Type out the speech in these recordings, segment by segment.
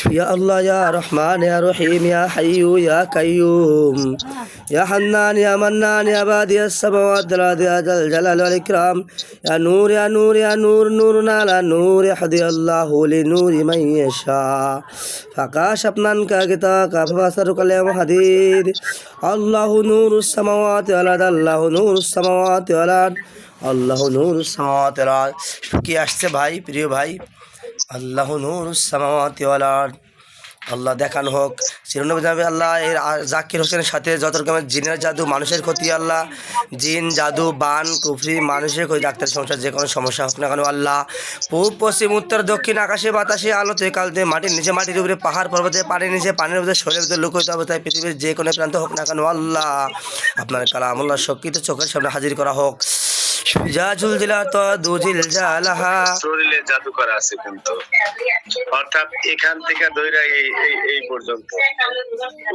يا الله يا رحمن يا رحيم يا حي يا قيوم يا حنان يا منان يا بادي السماوات الأرض يا ذا الجلال والإكرام يا نور يا نور يا نور نورنا على نور يهدي الله لنور من يشاء فكاشفنا عنك غطاءك فبصرك اليوم حديد الله نور السماوات والأرض الله نور السماوات والأرض الله نور السماوات والأرض কি আসছে ভাই প্রিয় ভাই আল্লাহ নূরুস সামাওয়াতি ওয়াল আরদ আল্লাহ দেখানো হোক শিরোনবী জানাবে আল্লাহ এর জাকির হোসেনের সাথে যত রকমের জিনের জাদু মানুষের ক্ষতি আল্লাহ জিন জাদু বান কুফরি মানুষের ক্ষতি ডাক্তার সমস্যা যে কোনো সমস্যা হোক না কেন আল্লাহ পূব পশ্চিম উত্তর দক্ষিণ আকাশে বাতাসে আলোতে কালতে মাটির নিচে মাটির উপরে পাহাড় পর্বতে পানির নিচে পানির উপরে শরীরের ভিতরে লুকিত অবস্থায় পৃথিবীর যে কোনো প্রান্ত হোক না কেন আল্লাহ আপনার কালামুল্লাহ শক্তিতে চোখের সামনে হাজির করা হোক জাজুল জিলাত দুজিল জালাহা শরীরে জাদু করা আছে কিন্তু অর্থাৎ এখান থেকে দইরা এই পর্যন্ত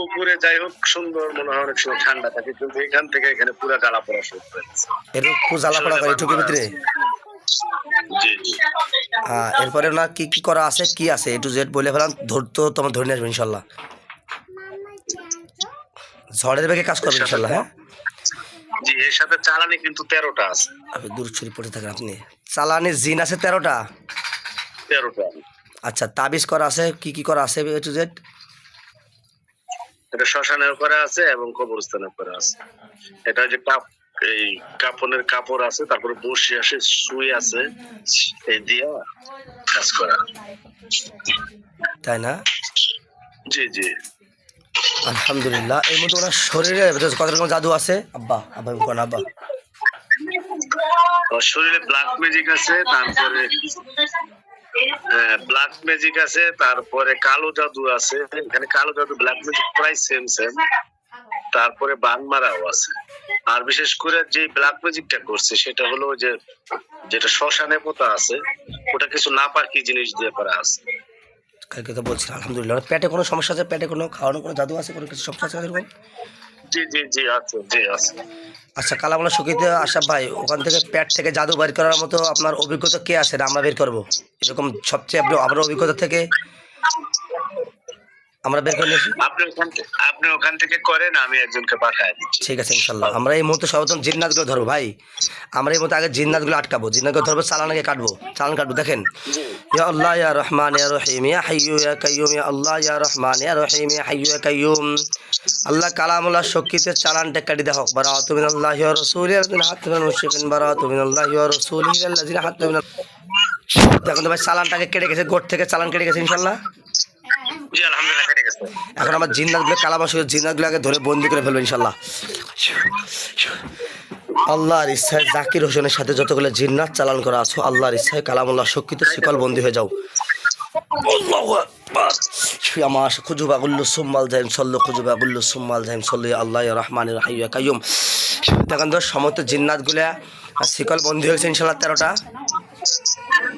উপরে যাই হোক সুন্দর মনে হয় অনেক সময় ঠান্ডা থাকে কিন্তু এখান থেকে এখানে পুরো জ্বালা পড়া শুরু হয়েছে এরকম জ্বালা পড়া করে এটুকুর ভিতরে জি জি এরপরে না কি কি করা আছে কি আছে এ টু জেড বলে ফেলাম ধরতো তোমার ধরে নিয়ে আসবে ইনশাল্লাহ ঝড়ের বেগে কাজ করবে ইনশাল্লাহ হ্যাঁ জি এর সাথে চালানি কিন্তু 13টা আছে আপনি দূর ছড়ি পড়ে থাকেন আপনি চালানি জিন আছে 13টা 13টা আচ্ছা তাবিজ করা আছে কি কি করা আছে এ টু জেড এটা শ্মশানের করা আছে এবং কবরস্থানের করা আছে এটা যে এই কাপনের কাপড় আছে তারপরে বসি আছে সুই আছে এই দিয়া কাজ করা তাই না জি জি আলহামদুলিল্লাহ এর মধ্যে ওনার শরীরে কত রকম জাদু আছে আব্বা আব্বা কোন আব্বা শরীরে ব্ল্যাক ম্যাজিক আছে তারপরে ব্ল্যাক ম্যাজিক আছে তারপরে কালো জাদু আছে এখানে কালো জাদু ব্ল্যাক ম্যাজিক প্রায় সেম তারপরে বান মারাও আছে আর বিশেষ করে যে ব্ল্যাক ম্যাজিকটা করছে সেটা হলো যে যেটা শ্মশানে পোতা আছে ওটা কিছু না পাকি জিনিস দিয়ে করা আছে কালকে তো বলছি আলহামদুলিল্লাহ পেটে কোনো সমস্যা আছে পেটে কোনো খাওয়ানোর কোনো জাদু আছে কোনো কিছু সমস্যা আছে এরকম জি জি জি আছে জি আছে আচ্ছা কালামুল্লাহ শকিতে আশা ভাই ওখান থেকে পেট থেকে জাদু বের করার মতো আপনার অভিজ্ঞতা কে আছে আমরা বের করবো এরকম সবচেয়ে আপনার অভিজ্ঞতা থেকে আমরা বের করে নিয়েছি আপনি ওখান থেকে করেন আমি একজনকে পাঠায় দিচ্ছি ঠিক আছে ইনশাল্লাহ আমরা এই মুহূর্তে সর্বপ্রথম জিন্নাতগুলো ধরবো ভাই আমরা এই মুহূর্তে আগে জিন্নাতগুলো আটকাবো জিন্নাতগুলো ধরবো চালানাকে কাটবো চালান কাটবো দেখেন ইয়া আল্লাহ ইয়া রহমান ইয়া রহিম ইয়া হাইয়্যু ইয়া কাইয়্যুম ইয়া আল্লাহ ইয়া রহমান ইয়া রহিম ইয়া হাইয়্যু ইয়া কাইয়্যুম আল্লাহ কালামুল্লাহ শক্তিতে চালানটা কাটি দেখ বারাআতু মিনাল্লাহি ওয়া রাসূলিহি আল্লাযিনা হাত্তা মিনাল মুশরিকিন বারাআতু মিনাল্লাহি ওয়া রাসূলিহি আল্লাযিনা হাত্তা মিনাল দেখুন তো ভাই চালানটাকে কেটে গেছে গোট থেকে চালান কেটে গেছে ইনশাআল্লাহ জি আলহামদুলিল্লাহ কেটে গেছে এখন আমার জিন্নাতগুলো কালামুল্লাহ জিন্নাতগুলোকে ধরে বন্দি করে ফেলবো ইনশাআল্লাহ আল্লাহর ইচ্ছায় জাকির হোসেনের সাথে যতগুলো জিন্নাত চালান করা আছে আল্লাহর ইচ্ছায় কালামুল্লাহ শক্তিতে শিকল বন্দি হয়ে যাও আল্লাহু আকবার আমার খুজুবা গুল্লু সুম্মাল জাইম সল্লু খুজুবা গুল্লু সুম্মাল জাইম সল্লু আল্লাহ ইয়া রহমান ইয়া হাইয়্যু ইয়া কাইয়্যুম দেখেন তো সমস্ত জিন্নাতগুলা শিকল বন্দি হয়েছে ইনশাআল্লাহ 13টা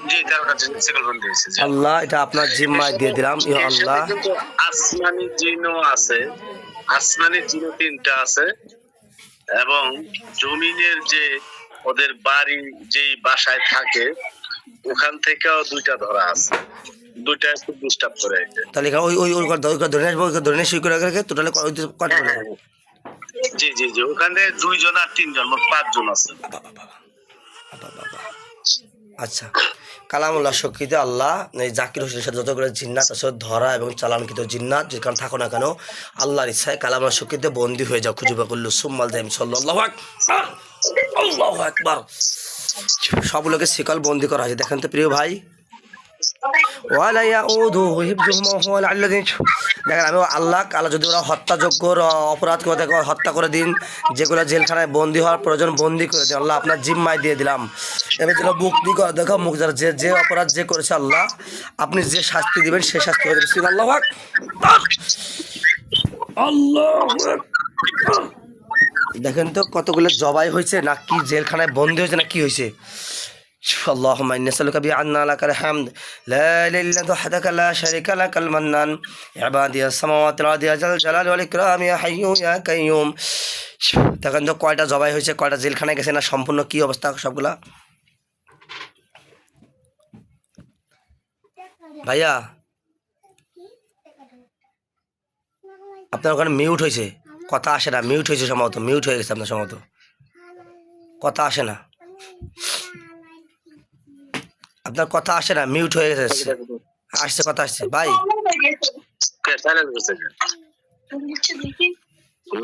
জি 13টা শিকল বন্দি হয়েছে আল্লাহ এটা আপনার জিম্মায় দিয়ে দিলাম ইয়া আল্লাহ আসমানি জিনও আছে আসমানি জিনও 3টা আছে এবং জমিনের যে ওদের বাড়ি যেই বাসায় থাকে ওখান থেকেও 2টা ধরা আছে 2টা খুব ডিস্টার্ব করে তাহলে ওই ওই ওই ধরে আসবো ধরে নিয়ে শুই করে রেখে টোটালি কত জি জি জি ওখানে 2 জন আর 3 জন মোট 5 জন আছে আচ্ছা কালামুল্লাহ শক্তিতে আল্লাহ এই জাকির হোসেনের সাথে যতগুলো জিন্নাত আছে ধরা এবং চালানকৃত জিন্নাত যেখানে থাকো না কেন আল্লাহর ইচ্ছায় কালামুল্লাহ শক্তিতে বন্দি হয়ে যাও খুঁজুবা করলো সুম্মাল জাইম সাল্লাল্লাহু আকবার আল্লাহু আকবার সবগুলোকে শিকল বন্দি করা হয়েছে দেখেন তো প্রিয় ভাই ওয়ালা ইয়াউদুহু হিফযুহুম ওয়া হুয়াল আলিয়্যুল দেখেন আমি আল্লাহ আল্লাহ যদি ওরা হত্যাযোগ্য অপরাধ করে থাকে হত্যা করে দিন যেগুলো জেলখানায় বন্দি হওয়ার প্রয়োজন বন্দি করে দিন আল্লাহ আপনার জিম্মায় দিয়ে দিলাম এবার যেটা মুক্তি করে দেখো মুখ যারা যে অপরাধ যে করেছে আল্লাহ আপনি যে শাস্তি দিবেন সেই শাস্তি করে দেবেন আল্লাহু আকবার আল্লাহু আকবার দেখেন তো কতগুলো জবাই হয়েছে না কি জেলখানায় বন্দি হয়েছে না কি হয়েছে اللهم إني أسألك بأن لك الحمد لا إله إلا أنت وحدك لا شريك لك المنان عبادي السماوات والأرض يا ذا الجلال والإكرام يا حي يا قيوم দেখেন তো কয়টা জবাই হয়েছে কয়টা জেলখানায় গেছে না সম্পূর্ণ কি অবস্থা সবগুলা ভাইয়া আপনার ওখানে মিউট হয়েছে, কথা আসে না, মিউট হয়েছে সম্ভবত, মিউট হয়ে গেছে আপনার সম্ভবত, কথা আসে না, আপনার কথা আসে না, মিউট হয়ে গেছে। আসছে, কথা আসছে ভাই।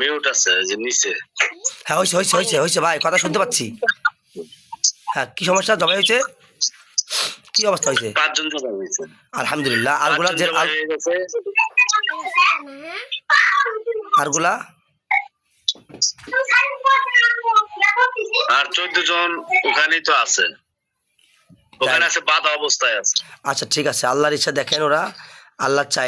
মিউট আছে যে নিচে। হ্যাঁ হয়েছে হয়েছে হয়েছে হয়েছে ভাই, কথা শুনতে পাচ্ছি। হ্যাঁ, কি সমস্যা জবাই হয়েছে, কি অবস্থা হয়েছে? 5 জন জমা হয়েছে। আলহামদুলিল্লাহ। আরগুলা যে হয়ে গেছে। আরগুলা আর 14 জন ওখানেই তো আছে, ওখানে আছে বাধা অবস্থায় আছে। আচ্ছা ঠিক আছে, আল্লাহর ইচ্ছা দেখেন, ওরা আল্লাহ চাই